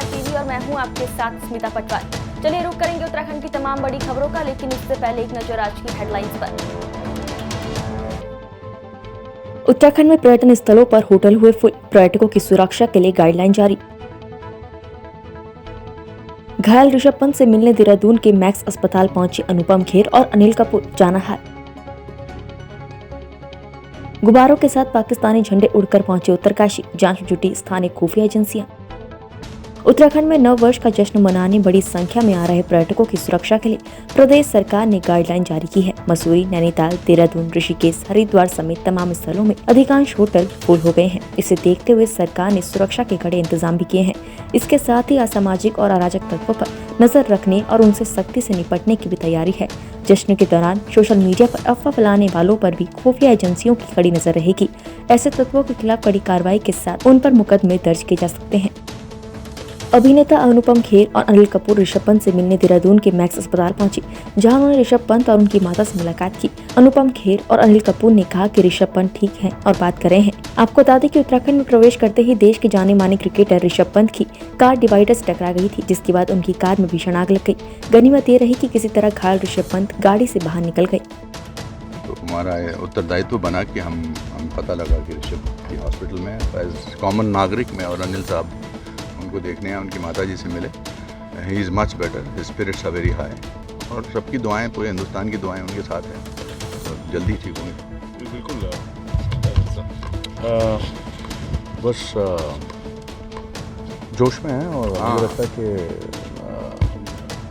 Star TV और मैं हूं आपके साथ स्मिता पटवार। चलिए रुक करेंगे उत्तराखंड की तमाम बड़ी खबरों का, लेकिन उससे पहले एक नजर आज की हेडलाइंस पर। उत्तराखंड में पर्यटन स्थलों पर होटल हुए फुल, पर्यटकों की सुरक्षा के लिए गाइडलाइन जारी। घायल ऋषभ पंत से मिलने देहरादून के मैक्स अस्पताल पहुंचे अनुपम खेर और अनिल कपूर, जाना हाल। गुब्बारों के साथ पाकिस्तानी झंडे उड़कर पहुंचे उत्तरकाशी, जांच में जुटी स्थानीय खुफिया एजेंसियां। उत्तराखंड में नव वर्ष का जश्न मनाने बड़ी संख्या में आ रहे पर्यटकों की सुरक्षा के लिए प्रदेश सरकार ने गाइडलाइन जारी की है। मसूरी, नैनीताल, देहरादून, ऋषिकेश, हरिद्वार समेत तमाम स्थलों में अधिकांश होटल फुल हो गए हैं। इसे देखते हुए सरकार ने सुरक्षा के कड़े इंतजाम भी किए हैं। इसके साथ ही असामाजिक और अराजक तत्वों पर नजर रखने और उनसे सख्ती से निपटने की भी तैयारी है। जश्न के दौरान सोशल मीडिया पर अफवाह फैलाने वालों पर भी खुफिया एजेंसियों की कड़ी नजर रहेगी। ऐसे तत्वों के खिलाफ कड़ी कार्रवाई के साथ उन पर मुकदमे दर्ज किए जा सकते हैं। अभिनेता अनुपम खेर और अनिल कपूर ऋषभ पंत से मिलने देहरादून के मैक्स अस्पताल पहुंचे, जहां उन्होंने ऋषभ पंत और उनकी माता से मुलाकात की। अनुपम खेर और अनिल कपूर ने कहा कि ऋषभ पंत ठीक हैं और बात कर रहे हैं। आपको बता दें कि उत्तराखंड में प्रवेश करते ही देश के जाने माने क्रिकेटर ऋषभ पंत की कार डिवाइडर से टकरा गई थी, जिसके बाद उनकी कार में भीषण आग लग गई। गनीमत ये रही कि किसी तरह घायल ऋषभ पंत गाड़ी से बाहर निकल गए। तो हमारा उत्तरदायित्व बना कि हम पता लगा कि ऋषभ की हॉस्पिटल में एज कॉमन नागरिक में, और अनिल साहब उनको देखने हैं, उनकी माता जी से मिले। He is much better, his spirits are very high, और सबकी दुआएं, पूरे हिंदुस्तान की दुआएं उनके साथ हैं, तो जल्दी ठीक होंगे। बिल्कुल बस जोश में है, और मुझे लगता है कि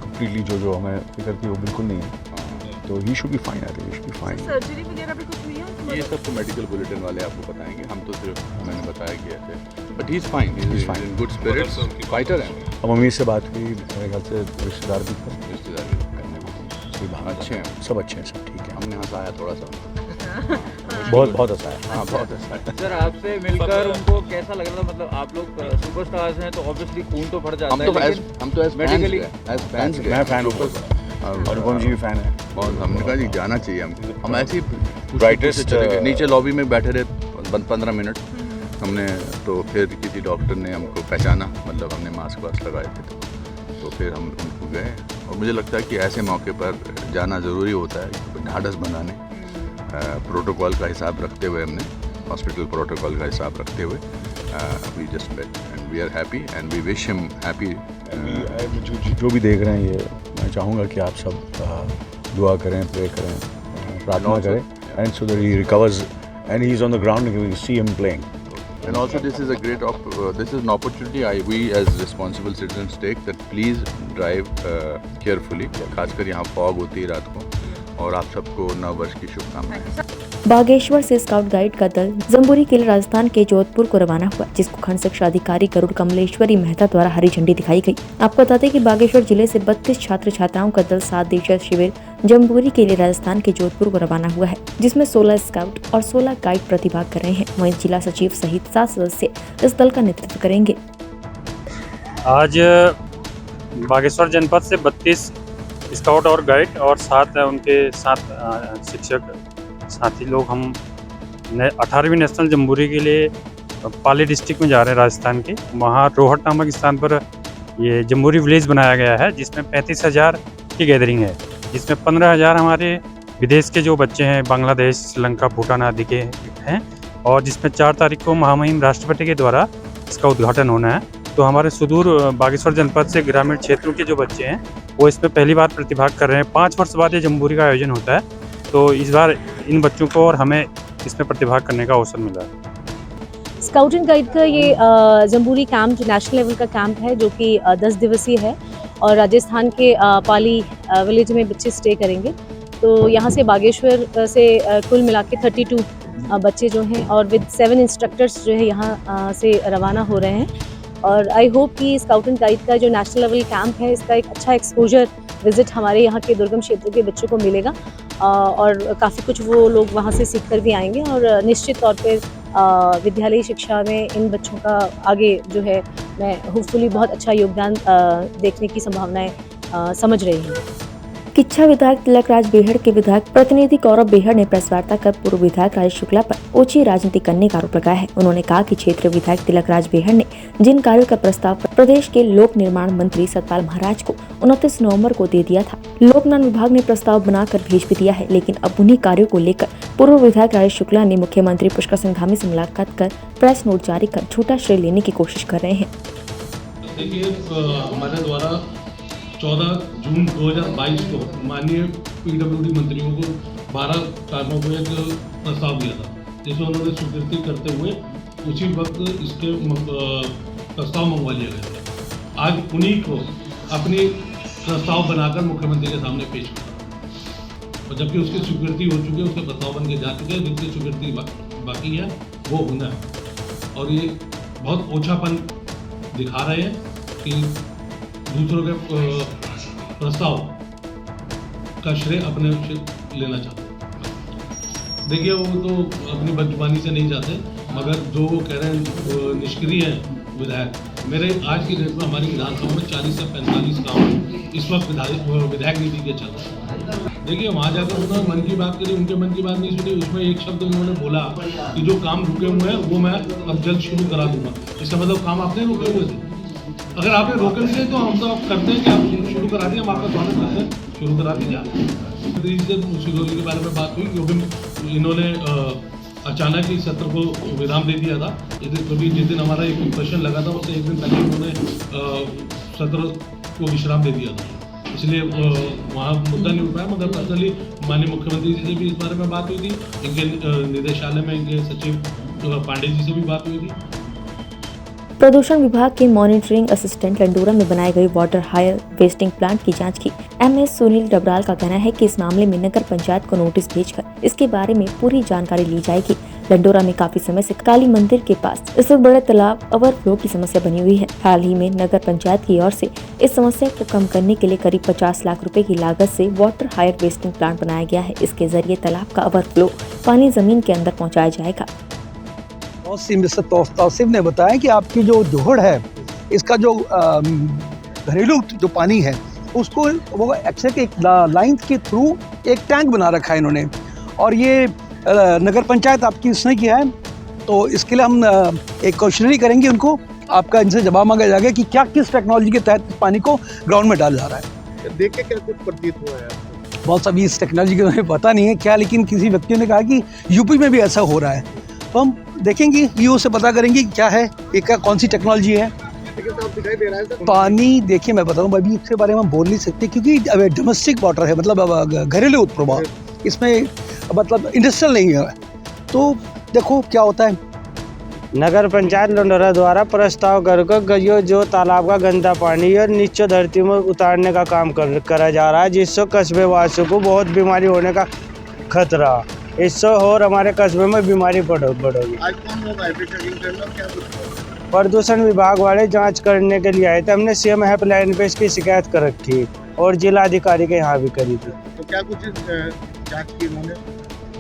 कम्प्लीटली जो हमें फिक्र थी वो बिल्कुल नहीं है, तो he should be fine. I think he should be fine. Surgery वगैरह भी कुछ हुई है? ये सब तो मेडिकल बुलेटिन वाले आपको बताएंगे, हम तो सिर्फ मैंने बताया कि ऐसे, but he is fine, he is in good spirits, fighter है। अब मम्मी से बात हुई, मेरे ख्याल से रिश्तेदार भी थे, रिश्तेदार भी करने को अच्छे हैं, सब अच्छे हैं, सब ठीक है। हमने हंसाया थोड़ा सा, बहुत अच्छा है। हाँ बहुत अच्छा है। सर आपसे मिलकर उनको कैसा लग रहा था? मतलब आप लोग सुपरस्टार्स हैं तो ऑब्वियसली खून तो भर जाता है, हम तो एज मेडिकली फैंस गए। मैं फैन हूँ, अनुपम जी भी फैन है। बहुत, हमने कहा जी जाना चाहिए हम ऐसे ही Brightest, नीचे लॉबी में बैठे रहे 15 मिनट हमने, तो फिर किसी डॉक्टर ने हमको पहचाना, मतलब हमने मास्क वास्क लगाए थे, तो फिर हम उनको गए। और मुझे लगता है कि ऐसे मौके पर जाना ज़रूरी होता है, ढाढ़स बनाने, प्रोटोकॉल का हिसाब रखते हुए, हमने हॉस्पिटल प्रोटोकॉल का हिसाब रखते हुए we just met and we are happy and we wish him happy. जो भी देख रहे हैं, ये मैं चाहूँगा कि आप सब दुआ करें, प्रे करें, प्रार्थना करें, and so that he recovers and he's on the ground and we see him playing. And also this is a great this is an opportunity we as responsible citizens take, that please drive carefully, खासकर यहाँ fog होती है रात को, और आप सबको नव वर्ष की शुभकामनाएं। बागेश्वर से स्काउट गाइड का दल जम्बूरी के लिए राजस्थान के जोधपुर को रवाना हुआ, जिसको खंड शिक्षा अधिकारी गरुड़ कमलेश्वरी मेहता द्वारा हरी झंडी दिखाई गई। आपको बता दें कि बागेश्वर जिले से 32 छात्र छात्राओं का दल 7 दिवसीय शिविर जम्बूरी के लिए राजस्थान के जोधपुर को रवाना हुआ है, जिसमें 16 स्काउट और 16 गाइड प्रतिभाग कर रहे हैं। वहीं जिला सचिव सहित 7 सदस्य इस दल का नेतृत्व करेंगे। आज बागेश्वर जनपद से 32 स्काउट और गाइड और 7 उनके साथ शिक्षक साथी लोग, हम 18वीं नेशनल जम्बूरी के लिए पाली डिस्ट्रिक्ट में जा रहे हैं राजस्थान के। वहाँ रोहट नामक स्थान पर ये जम्बूरी विलेज बनाया गया है, जिसमें 35,000 की गैदरिंग है, जिसमें 15,000 हमारे विदेश के जो बच्चे हैं, बांग्लादेश, श्रीलंका, भूटान आदि के हैं, और जिसमें 4 तारीख को महामहिम राष्ट्रपति के द्वारा इसका उद्घाटन होना है। तो हमारे सुदूर बागेश्वर जनपद से ग्रामीण क्षेत्रों के जो बच्चे हैं वो इसमें पहली बार प्रतिभाग कर रहे हैं। 5 वर्ष बाद ये जम्बूरी का आयोजन होता है, तो इस बार इन बच्चों को और हमें इसमें प्रतिभाग करने का अवसर मिला है। स्काउट एंड गाइड का ये जम्बूरी कैंप जो नेशनल लेवल का कैंप है, जो कि 10 दिवसीय है, और राजस्थान के पाली विलेज में बच्चे स्टे करेंगे। तो यहाँ से बागेश्वर से कुल मिला के 32 बच्चे जो हैं, और विद 7 इंस्ट्रक्टर्स जो है यहाँ से रवाना हो रहे हैं। और आई होप कि स्काउट एंड गाइड का जो नेशनल लेवल कैंप है, इसका एक अच्छा एक्सपोजर विजिट हमारे यहाँ के दुर्गम क्षेत्र के बच्चों को मिलेगा, और काफ़ी कुछ वो लोग वहाँ से सीख कर भी आएंगे, और निश्चित तौर पर विद्यालयी शिक्षा में इन बच्चों का आगे जो है, मैं होपफुली बहुत अच्छा योगदान देखने की संभावनाएं समझ रही हूँ। किच्छा विधायक तिलक राज बेहड़ के विधायक प्रतिनिधि गौरव बेहड़ ने प्रेस वार्ता कर पूर्व विधायक राजेश शुक्ला पर ओछी राजनीति करने का आरोप लगाया है। उन्होंने कहा कि क्षेत्रीय विधायक तिलक राज बेहड़ ने जिन कार्यों का प्रस्ताव प्रदेश के लोक निर्माण मंत्री सतपाल महाराज को 29 नवंबर को दे दिया था, लोक निर्माण विभाग ने प्रस्ताव बनाकर भेज भी दिया है, लेकिन अब उन्हीं कार्यों को लेकर पूर्व विधायक राजेश शुक्ला ने मुख्यमंत्री पुष्कर सिंह धामी से मुलाकात कर प्रेस नोट जारी कर झूठा श्रेय लेने की कोशिश कर रहे हैं। देखिए, हमारे द्वारा 14 जून 2022 को माननीय पीडब्ल्यूडी मंत्रियों को 12 कार्यों को एक प्रस्ताव दिया था, जिसमें उन्होंने स्वीकृति करते हुए उसी वक्त इसके प्रस्ताव मंगवा लिया गया था। आज उन्हीं को अपनी प्रस्ताव बनाकर मुख्यमंत्री के सामने पेश किया, और जबकि उसकी स्वीकृति हो चुकी है, उसके प्रस्ताव बन के जा चुके हैं, जिनकी स्वीकृति बाकी है वो होना है। और ये बहुत ओछापन दिखा रहे हैं कि दूसरों के प्रस्ताव का श्रेय अपने से लेना चाहते हैं। देखिए, वो तो अपनी बदजुबानी से नहीं जाते, मगर जो वो कह रहे हैं निष्क्रिय हैं विधायक। मेरे आज की डेट में हमारी विधानसभा में 40 से 45 काम इस वक्त विधायक नीति के चल रहे हैं। देखिए, वहाँ जाकर उन्होंने मन की बात करी, उनके मन की बात नहीं सुनी। उसमें एक शब्द उन्होंने बोला कि जो काम रुके हुए हैं वो मैं अब जल्द शुरू करा दूंगा। इसका मतलब काम आपने रुके हुए थे। अगर आपने रोके नहीं तो हम तो आप करते हैं कि आप शुरू करा दिए, हम आपका स्वागत करते हैं, शुरू करा दीजिए आप। सिरोही के बारे में बात हुई, क्योंकि इन्होंने अचानक ही सत्र को विराम दे दिया था। क्योंकि जिस दिन हमारा एक प्रश्न लगा था उससे एक दिन पहले उन्होंने सत्र को विश्राम दे दिया था, इसलिए वहाँ मुद्दा नहीं उठ पाया। मगर पर्सनली माननीय मुख्यमंत्री जी से भी इस बारे में बात हुई थी, इनके निदेशालय में इनके सचिव पांडे जी से भी बात हुई थी। प्रदूषण विभाग के मॉनिटरिंग असिस्टेंट लंडोरा में बनाए गए वाटर हायर वेस्टिंग प्लांट की जांच की एमएस सुनील डबराल का कहना है कि इस मामले में नगर पंचायत को नोटिस भेजकर इसके बारे में पूरी जानकारी ली जाएगी। लंडोरा में काफी समय से काली मंदिर के पास स्थित बड़े तालाब ओवरफ्लो की समस्या बनी हुई है। हाल ही में नगर पंचायत की ओर से इस समस्या को कम करने के लिए करीब 50 लाख रुपए की लागत से वाटर हायर वेस्टिंग प्लांट बनाया गया है। इसके जरिए तालाब का ओवरफ्लो पानी जमीन के अंदर पहुँचाया जाएगा। मिस्टर तौसीफ ने बताया कि आपकी जो जोहड़ है, इसका जो घरेलू जो पानी है उसको वो एक्चुअली एक लाइन के थ्रू एक टैंक बना रखा है इन्होंने, और ये नगर पंचायत आपकी इसने किया है। तो इसके लिए हम एक क्वेश्चनरी करेंगे उनको, आपका इनसे जवाब मांगा जाएगा कि क्या किस टेक्नोलॉजी के तहत पानी को ग्राउंड में डाला जा रहा है। देख के क्या कुछ प्रतीत हुआ है आपको? बहुत सभी इस टेक्नोलॉजी के बारे में पता नहीं है क्या, लेकिन किसी व्यक्ति ने कहा कि यूपी में भी ऐसा हो रहा है। तो हम देखेंगे, ईओ से पता करेंगे क्या है, एक का कौन सी टेक्नोलॉजी है। लेकिन साफ दिखाई दे रहा है सर पानी। देखिए, मैं बताऊँ अभी इसके बारे में हम बोल नहीं सकते, क्योंकि डोमेस्टिक वाटर है, मतलब घरेलू उत्प्रवाह, इसमें मतलब इंडस्ट्रियल नहीं है। तो देखो क्या होता है। नगर पंचायत लंडोरा द्वारा प्रस्ताव कर जो तालाब का गंदा पानी और नीचे धरती में उतारने का काम करा जा रहा है, जिससे कस्बे वासियों को बहुत बीमारी होने का खतरा। इससे और हमारे कस्बे में बीमारी बढ़ेगी। आज कौन लोग आए थे चेकिंग करने, क्या कुछ? प्रदूषण विभाग वाले जांच करने के लिए आए थे। हमने सीएम हेल्पलाइन पे इसकी शिकायत कर रखी और जिला अधिकारी के यहाँ भी करी थी। तो क्या कुछ जांच की उन्होंने?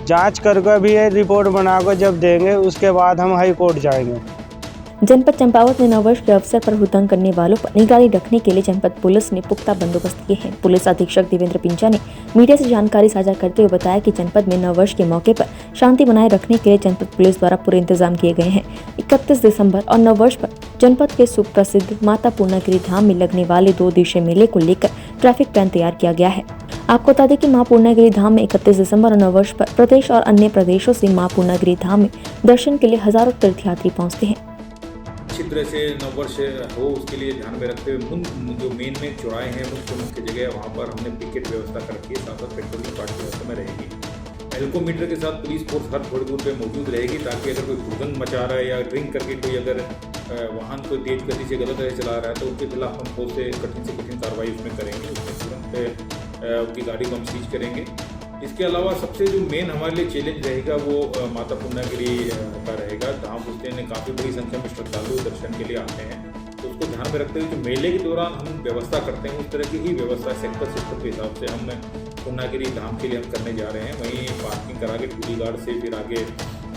जांच करके भी ये रिपोर्ट बनाकर जब देंगे उसके बाद हम हाई कोर्ट जाएंगे। जनपद चंपावत में नववर्ष के अवसर पर हुदंग करने वालों पर निगरानी रखने के लिए जनपद पुलिस ने पुख्ता बंदोबस्त किए हैं। पुलिस अधीक्षक देवेंद्र पिंचा ने मीडिया से जानकारी साझा करते हुए बताया कि जनपद में नववर्ष के मौके पर शांति बनाए रखने के लिए जनपद पुलिस द्वारा पूरे इंतजाम किए गए हैं। 31 दिसंबर और नववर्ष पर जनपद के सुप्रसिद्ध माता पूर्णागिरि धाम में लगने वाले 2 दिवसीय मेले को लेकर ट्रैफिक प्लान तैयार किया गया है। आपको बता दें कि मां पूर्णागिरि धाम में 31 दिसंबर और नववर्ष पर प्रदेश और अन्य प्रदेशों से मां पूर्णागिरि धाम में दर्शन के लिए हजारों तीर्थयात्री पहुँचते हैं। अच्छी तरह से नववर्ष हो उसके लिए ध्यान में रखते हुए जो मेन चौराहे हैं, मुख्य जगह वहाँ पर हमने पिकेट व्यवस्था कर रखी है। साथ साथ पेट्रोलिंग पार्टी व्यवस्था में रहेगी। एल्कोमीटर के साथ पुलिस फोर्स हर थोड़ी दूर पे मौजूद रहेगी, ताकि अगर कोई भूगन मचा रहा है या ड्रिंक करके कोई अगर वाहन कोई तेज गति से गलत तरह चला रहा है तो उसके खिलाफ हम फोर्स से कठिन कार्रवाई उसमें करेंगे। उसमें तुरंत उनकी गाड़ी को हम सीज करेंगे। इसके अलावा सबसे जो मेन हमारे लिए चैलेंज रहेगा वो माता पूर्णागिरि का रहेगा। धाम पुजते हैं, काफ़ी बड़ी संख्या में श्रद्धालु दर्शन के लिए आते हैं, तो उसको ध्यान में रखते हुए जो मेले के दौरान हम व्यवस्था करते हैं उस तरह की ही व्यवस्था सेक्टर के हिसाब से हम पूर्णागिरि धाम के लिए हम करने जा रहे हैं। वहीं पार्किंग करा के टूटी गार्ड से फिर आगे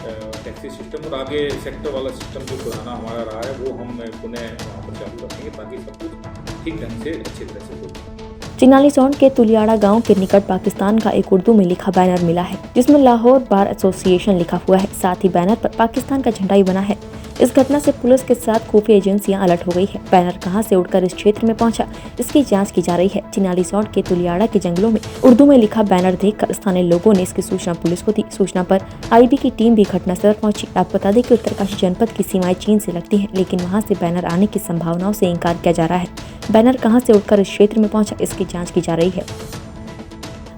टैक्सी सिस्टम और आगे सेक्टर वाला सिस्टम जो पुराना हमारा रहा है वो हम पुनः वहाँ पर चालू रखेंगे, ताकि सब कुछ ठीक ढंग से अच्छी तरह से हो। चिनाली सौंड के तुलियाड़ा गांव के निकट पाकिस्तान का एक उर्दू में लिखा बैनर मिला है, जिसमें लाहौर बार एसोसिएशन लिखा हुआ है। साथ ही बैनर पर पाकिस्तान का झंडा ही बना है। इस घटना से पुलिस के साथ खुफिया एजेंसियां अलर्ट हो गई है। बैनर कहां से उड़कर इस क्षेत्र में पहुंचा, इसकी जांच की जा रही है। चिनाली सौंड के तुलियाड़ा के जंगलों में उर्दू में लिखा बैनर देखकर स्थानीय लोगों ने इसकी सूचना पुलिस को दी। सूचना पर आईबी की टीम भी घटनास्थल पर पहुंची। आपको बता दें कि उत्तरकाशी जनपद की सीमाएं चीन से लगती हैं, लेकिन वहां से बैनर आने की संभावनाओं से इंकार किया जा रहा है। बैनर कहां से उड़कर इस क्षेत्र में पहुंचा, इसकी जांच की जा रही है।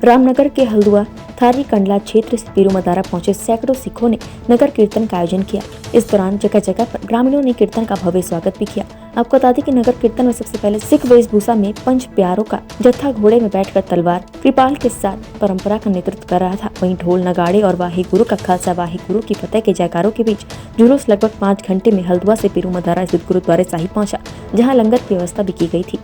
रामनगर के हल्दुआ थारी कंडला क्षेत्र से पीरू मदारा पहुंचे सैकड़ों सिखों ने नगर कीर्तन का आयोजन किया। इस दौरान जगह जगह पर ग्रामीणों ने कीर्तन का भव्य स्वागत भी किया। आपको बता दें कि नगर कीर्तन में सबसे पहले सिख वेशभूषा में पंच प्यारों का जत्था घोड़े में बैठकर तलवार कृपाल के साथ परंपरा का नेतृत्व कर रहा था। वहीं ढोल नगाड़े और वाहे गुरु का खालसा वाहे गुरु की फतेह के जयकारों के बीच जुलूस लगभग 5 घंटे में हल्दुआ से पीरू मदारा स्थित गुरुद्वारे साहिब पहुंचा, जहां लंगर की व्यवस्था भी की गई थी।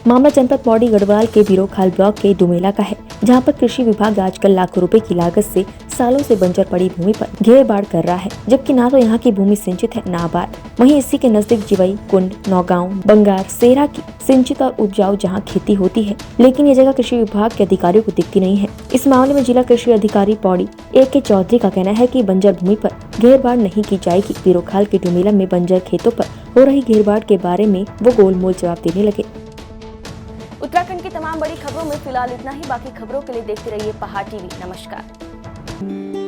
मामला जनपद पौड़ी गढ़वाल के बीरोखाल ब्लॉक के डुमेला का है, जहां पर कृषि विभाग आजकल लाखों रुपए की लागत से सालों से बंजर पड़ी भूमि पर घेर बाढ़ कर रहा है, जबकि ना तो यहाँ की भूमि सिंचित है, ना आबाद। वहीं इसी के नजदीक जिवई, कुंड, नौगांव, बंगार, सेरा की सिंचित और उपजाऊ जहाँ खेती होती है, लेकिन ये जगह कृषि विभाग के अधिकारियों को दिखती नहीं है। इस मामले में जिला कृषि अधिकारी पौड़ी A.K. चौधरी का कहना है कि बंजर भूमि पर घेरबाड़ नहीं की जाएगी। बीरोखाल के डुमेला में बंजर खेतों पर हो रही घेरबाड़ के बारे में वो गोलमोल जवाब देने लगे। उत्तराखंड की तमाम बड़ी खबरों में फिलहाल इतना ही। बाकी खबरों के लिए देखते रहिए पहाड़ टीवी। नमस्कार।